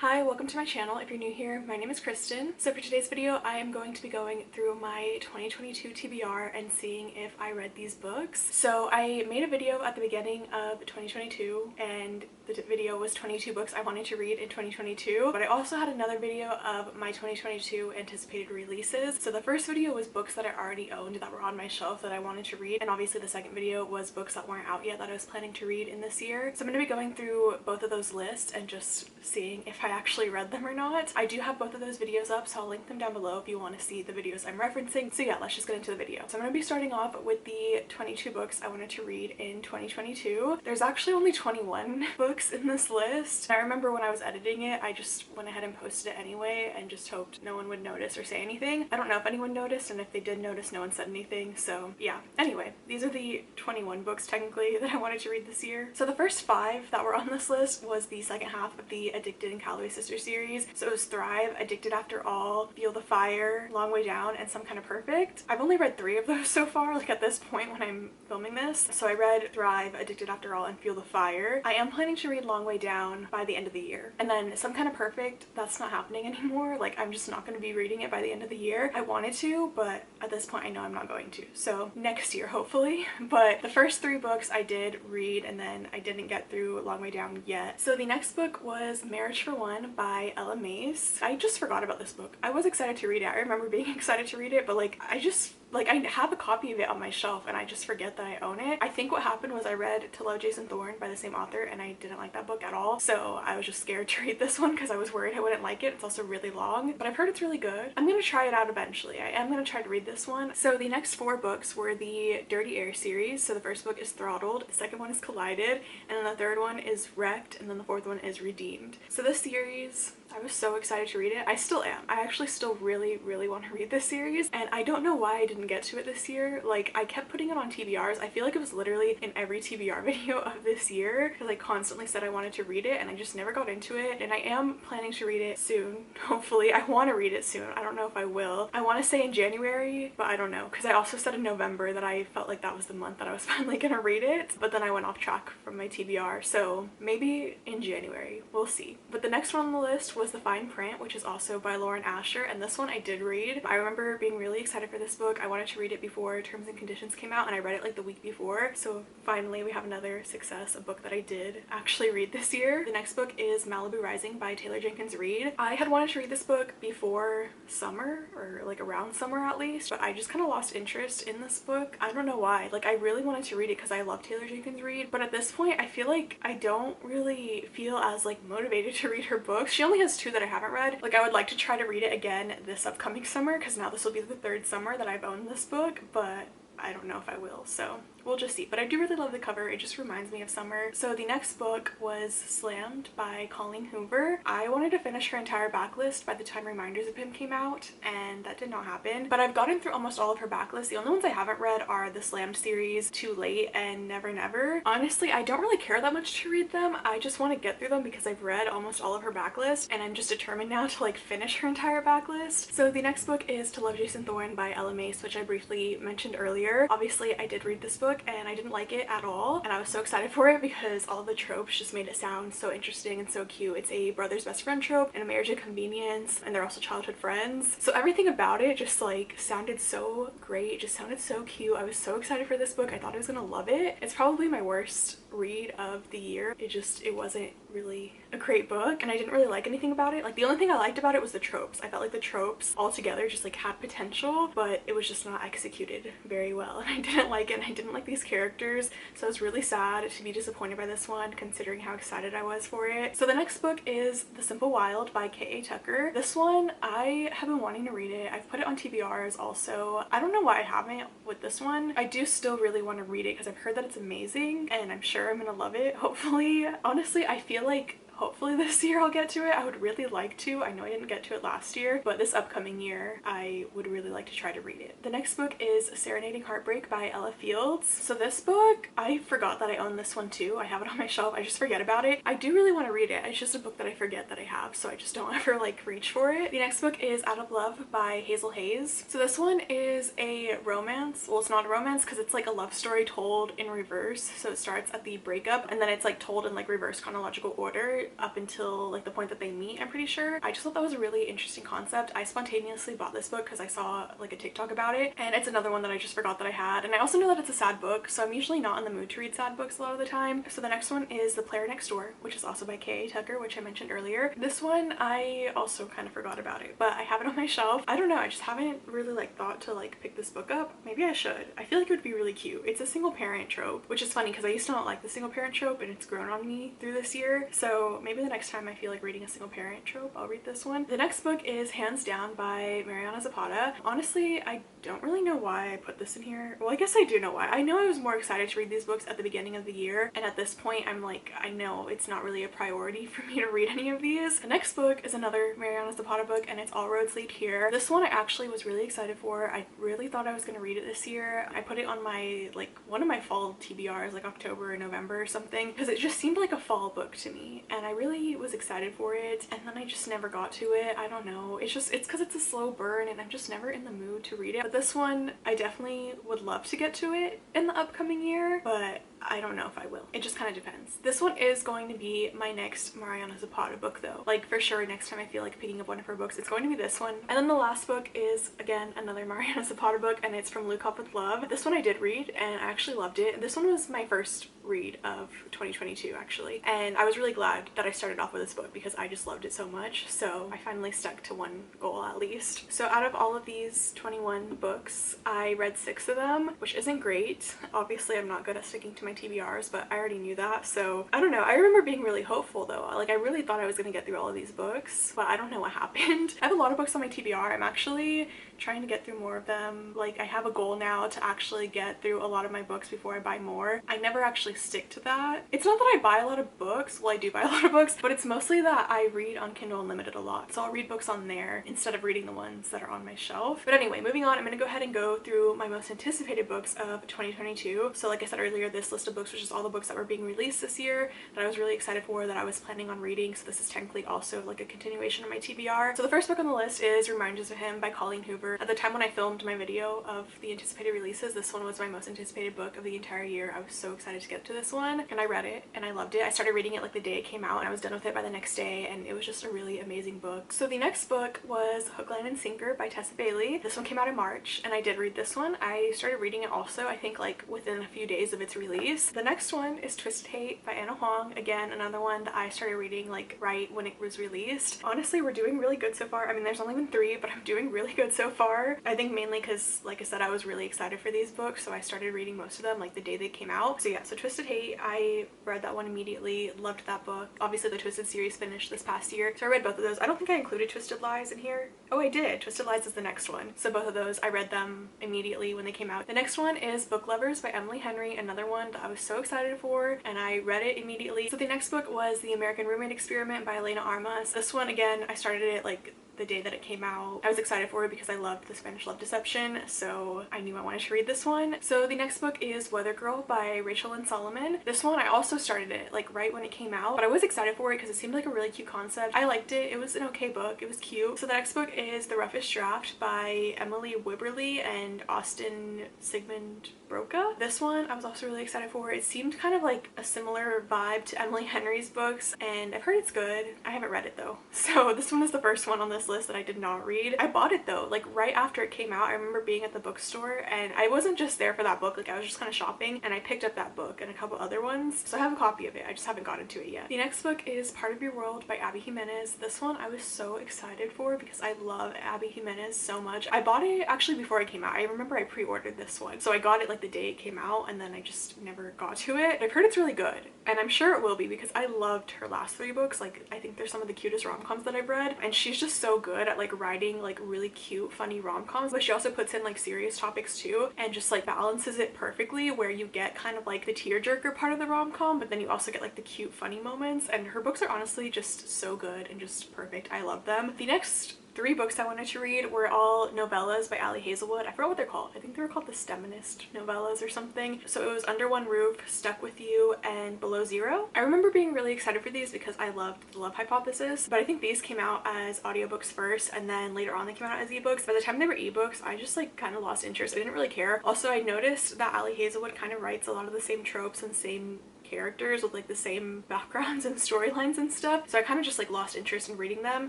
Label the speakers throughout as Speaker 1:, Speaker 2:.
Speaker 1: Hi, welcome to my channel. If you're new here, my name is Kristen. So for today's video, I am going to be going through my 2022 TBR and seeing if I read these books. So I made a video at the beginning of 2022 and the video was 22 books I wanted to read in 2022, but I also had another video of my 2022 anticipated releases. So the first video was books that I already owned that were on my shelf that I wanted to read, and obviously the second video was books that weren't out yet that I was planning to read in this year. So I'm going to be going through both of those lists and just seeing if I actually read them or not. I do have both of those videos up, so I'll link them down below if you want to see the videos I'm referencing. So yeah, let's just get into the video. So I'm going to be starting off with the 22 books I wanted to read in 2022. There's actually only 21 books in this list. I remember when I was editing it, I just went ahead and posted it anyway and just hoped no one would notice or say anything. I don't know if anyone noticed, and if they did notice, no one said anything. So yeah, anyway, these are the 21 books technically that I wanted to read this year. So the first 5 that were on this list was the second half of the Addicted and Calloway Sisters series. So it was Thrive, Addicted After All, Feel the Fire, Long Way Down, and Some Kind of Perfect. I've only read 3 of those so far, like at this point when I'm filming this. So I read Thrive, Addicted After All, and Feel the Fire. I am planning to read Long Way Down by the end of the year. And then Some Kind of Perfect, that's not happening anymore. Like, I'm just not going to be reading it by the end of the year. I wanted to, but at this point I know I'm not going to. So next year, hopefully. But the first 3 books I did read, and then I didn't get through Long Way Down yet. So the next book was Marriage for One by Ella Mace. I just forgot about this book. I was excited to read it. I remember being excited to read it, but I have a copy of it on my shelf and I just forget that I own it. I think what happened was I read To Love Jason Thorne by the same author and I didn't like that book at all. So I was just scared to read this one because I was worried I wouldn't like it. It's also really long, but I've heard it's really good. I'm gonna try it out eventually. I am gonna try to read this one. So the next 4 books were the Dirty Air series. So the first book is Throttled, the second one is Collided, and then the third one is Wrecked, and then the fourth one is Redeemed. So this series, I was so excited to read it. I still am. I actually still really want to read this series, and I don't know why I didn't get to it this year. Like, I kept putting it on TBRs. I feel like it was literally in every TBR video of this year because I constantly said I wanted to read it and I just never got into it, and I am planning to read it soon. Hopefully. I want to read it soon. I don't know if I will. I want to say in January, but I don't know, because I also said in November that I felt like that was the month that I was finally gonna read it, but then I went off track from my TBR, so maybe in January. We'll see. But the next one on the list was The Fine Print, which is also by Lauren Asher, and this one I did read. I remember being really excited for this book. I wanted to read it before Terms and Conditions came out, and I read it like the week before, so finally we have another success, a book that I did actually read this year. The next book is Malibu Rising by Taylor Jenkins Reid. I had wanted to read this book before summer, or like around summer at least, but I just kind of lost interest in this book. I don't know why. Like, I really wanted to read it because I love Taylor Jenkins Reid, but at this point I feel like I don't really feel as like motivated to read her books. She only has 2 that I haven't read. Like, I would like to try to read it again this upcoming summer because now this will be the 3rd summer that I've owned this book, but I don't know if I will, so we'll just see. But I do really love the cover. It just reminds me of summer. So the next book was Slammed by Colleen Hoover. I wanted to finish her entire backlist by the time Reminders of Him came out, and that did not happen. But I've gotten through almost all of her backlist. The only ones I haven't read are the Slammed series, Too Late, and Never Never. Honestly, I don't really care that much to read them. I just want to get through them because I've read almost all of her backlist, and I'm just determined now to like finish her entire backlist. So the next book is To Love Jason Thorne by Ella Mace, which I briefly mentioned earlier. Obviously, I did read this book and I didn't like it at all, and I was so excited for it because all the tropes just made it sound so interesting and so cute. It's a brother's best friend trope and a marriage of convenience, and they're also childhood friends. So everything about it just like sounded so great, just sounded so cute. I was so excited for this book. I thought I was gonna love it. It's probably my worst read of the year. It wasn't really a great book, and I didn't really like anything about it. Like, the only thing I liked about it was the tropes. I felt like the tropes all together just like had potential, but it was just not executed very well, and I didn't like it, and I didn't like these characters, so I was really sad to be disappointed by this one considering how excited I was for it. So the next book is The Simple Wild by K.A. Tucker. This one, I have been wanting to read it. I've put it on TBRs also. I don't know why I haven't with this one. I do still really want to read it because I've heard that it's amazing, and I'm sure I'm gonna love it, hopefully. Honestly, I feel like hopefully this year I'll get to it. I would really like to. I know I didn't get to it last year, but this upcoming year I would really like to try to read it. The next book is Serenading Heartbreak by Ella Fields. So this book, I forgot that I own this one too. I have it on my shelf. I just forget about it. I do really want to read it. It's just a book that I forget that I have, so I just don't ever like reach for it. The next book is Out of Love by Hazel Hayes. So this one is a romance. Well, it's not a romance because it's like a love story told in reverse. So it starts at the breakup and then it's like told in like reverse chronological order. up until like the point that they meet, I'm pretty sure. I just thought that was a really interesting concept. I spontaneously bought this book because I saw like a TikTok about it, and it's another one that I just forgot that I had. And I also know that it's a sad book, so I'm usually not in the mood to read sad books a lot of the time. So the next one is The Player Next Door, which is also by K.A. Tucker, which I mentioned earlier. This one I also kind of forgot about it, but I have it on my shelf. I don't know, I just haven't really like thought to like pick this book up. Maybe I should. I feel like it would be really cute. It's a single parent trope, which is funny because I used to not like the single parent trope, and it's grown on me through this year. So maybe the next time I feel like reading a single parent trope, I'll read this one. The next book is Hands Down by Mariana Zapata. Honestly, I don't really know why I put this in here. Well, I guess I do know why. I know I was more excited to read these books at the beginning of the year, and at this point I'm like, I know it's not really a priority for me to read any of these. The next book is another Mariana Zapata book, and it's All Roads Lead Here. This one I actually was really excited for. I really thought I was going to read it this year. I put it on my like one of my fall TBRs, like October or November or something, because it just seemed like a fall book to me, and I really was excited for it, and then I just never got to it. I don't know, it's because it's a slow burn and I'm just never in the mood to read it. But this one I definitely would love to get to it in the upcoming year, but I don't know if I will. It just kind of depends. This one is going to be my next Mariana Zapata book though. Like for sure next time I feel like picking up one of her books, it's going to be this one. And then the last book is again another Mariana Zapata book, and it's From Look Up With Love. This one I did read and I actually loved it. This one was my first read of 2022 actually, and I was really glad that I started off with this book because I just loved it so much. So I finally stuck to one goal at least. So out of all of these 21 books, I read 6 of them, which isn't great. Obviously I'm not good at sticking to my TBRs, but I already knew that. So I don't know, I remember being really hopeful though. Like I really thought I was gonna get through all of these books, but I don't know what happened. I have a lot of books on my TBR. I'm actually trying to get through more of them. Like I have a goal now to actually get through a lot of my books before I buy more. I never actually stick to that. It's not that I buy a lot of books, well I do buy a lot of books, but it's mostly that I read on Kindle Unlimited a lot. So I'll read books on there instead of reading the ones that are on my shelf. But anyway, moving on, I'm gonna go ahead and go through my most anticipated books of 2022. So like I said earlier, this list of books was just all the books that were being released this year that I was really excited for, that I was planning on reading. So this is technically also like a continuation of my TBR. So the first book on the list is Reminders of Him by Colleen Hoover. At the time when I filmed my video of the anticipated releases, this one was my most anticipated book of the entire year. I was so excited to get to this one, and I read it and I loved it. I started reading it like the day it came out, and I was done with it by the next day, and it was just a really amazing book. So the next book was Hook, Line, and Sinker by Tessa Bailey. This one came out in March, and I did read this one. I started reading it also, I think like within a few days of its release. The next one is Twisted Hate by Anna Huang. Again, another one that I started reading like right when it was released. Honestly, we're doing really good so far. I mean, there's only been 3, but I'm doing really good so far. I think mainly because, like I said, I was really excited for these books, so I started reading most of them like the day they came out. So yeah, so Twisted Hate, I read that one immediately, loved that book. Obviously the Twisted series finished this past year, so I read both of those. I don't think I included Twisted Lies in here. Oh, I did. Twisted Lies is the next one. So both of those, I read them immediately when they came out. The next one is Book Lovers by Emily Henry, another one that I was so excited for, and I read it immediately. So the next book was The American Roommate Experiment by Elena Armas. This one, again, I started it like the day that it came out. I was excited for it because I loved The Spanish Love Deception, so I knew I wanted to read this one. So the next book is Weather Girl by Rachel Lynn Solomon. This one I also started it like right when it came out, but I was excited for it because it seemed like a really cute concept. I liked it. It was an okay book. It was cute. So the next book is The Roughest Draft by Emily Wibberley and Austin Sigmund Broca. This one I was also really excited for. It seemed kind of like a similar vibe to Emily Henry's books, and I've heard it's good. I haven't read it though. So this one is the first one on this list that I did not read. I bought it though, like right after it came out. I remember being at the bookstore, and I wasn't just there for that book, like I was just kind of shopping, and I picked up that book and a couple other ones. So I have a copy of it. I just haven't gotten to it yet. The next book is Part of Your World by Abby Jimenez. This one I was so excited for because I love Abby Jimenez so much. I bought it actually before it came out. I remember I pre-ordered this one, so I got it like the day it came out, and then I just never got to it. I've heard it's really good, and I'm sure it will be because I loved her last 3 books. Like I think they're some of the cutest rom-coms that I've read, and she's just so good at like writing like really cute funny rom-coms, but she also puts in like serious topics too, and just like balances it perfectly where you get kind of like the tearjerker part of the rom-com, but then you also get like the cute funny moments. And her books are honestly just so good and just perfect. I love them. The next 3 books I wanted to read were all novellas by Ali Hazelwood. I forgot what they're called. I think they were called the STEMinist novellas or something. So it was Under One Roof, Stuck With You, and Below Zero. I remember being really excited for these because I loved The Love Hypothesis, but I think these came out as audiobooks first, and then later on they came out as ebooks. By the time they were ebooks, I just like kind of lost interest. I didn't really care. Also, I noticed that Ali Hazelwood kind of writes a lot of the same tropes and same characters with like the same backgrounds and storylines and stuff, so I kind of just like lost interest in reading them.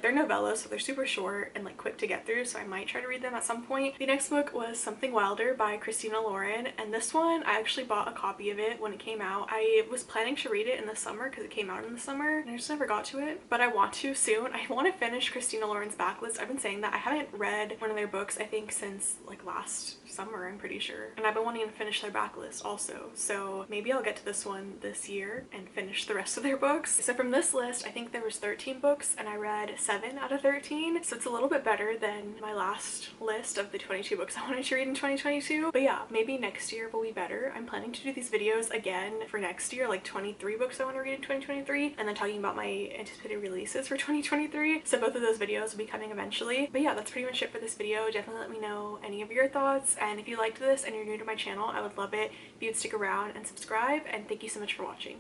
Speaker 1: They're novellas, so they're super short and like quick to get through, so I might try to read them at some point. The next book was Something Wilder by Christina Lauren, and this one I actually bought a copy of it when it came out. I was planning to read it in the summer because it came out in the summer and I just never got to it, but I want to soon. I want to finish Christina Lauren's backlist. I've been saying that. I haven't read one of their books I think since like last summer, I'm pretty sure, and I've been wanting to finish their backlist also, so maybe I'll get to this one this year and finish the rest of their books. So from this list, I think there was 13 books and I read 7 out of 13, so it's a little bit better than my last list of the 22 books I wanted to read in 2022. But yeah, maybe next year will be better. I'm planning to do these videos again for next year, like 23 books I want to read in 2023, and then talking about my anticipated releases for 2023, so both of those videos will be coming eventually. But yeah, that's pretty much it for this video. Definitely let me know any of your thoughts, and if you liked this and you're new to my channel, I would love it if you'd stick around and subscribe, and thank you so much for watching.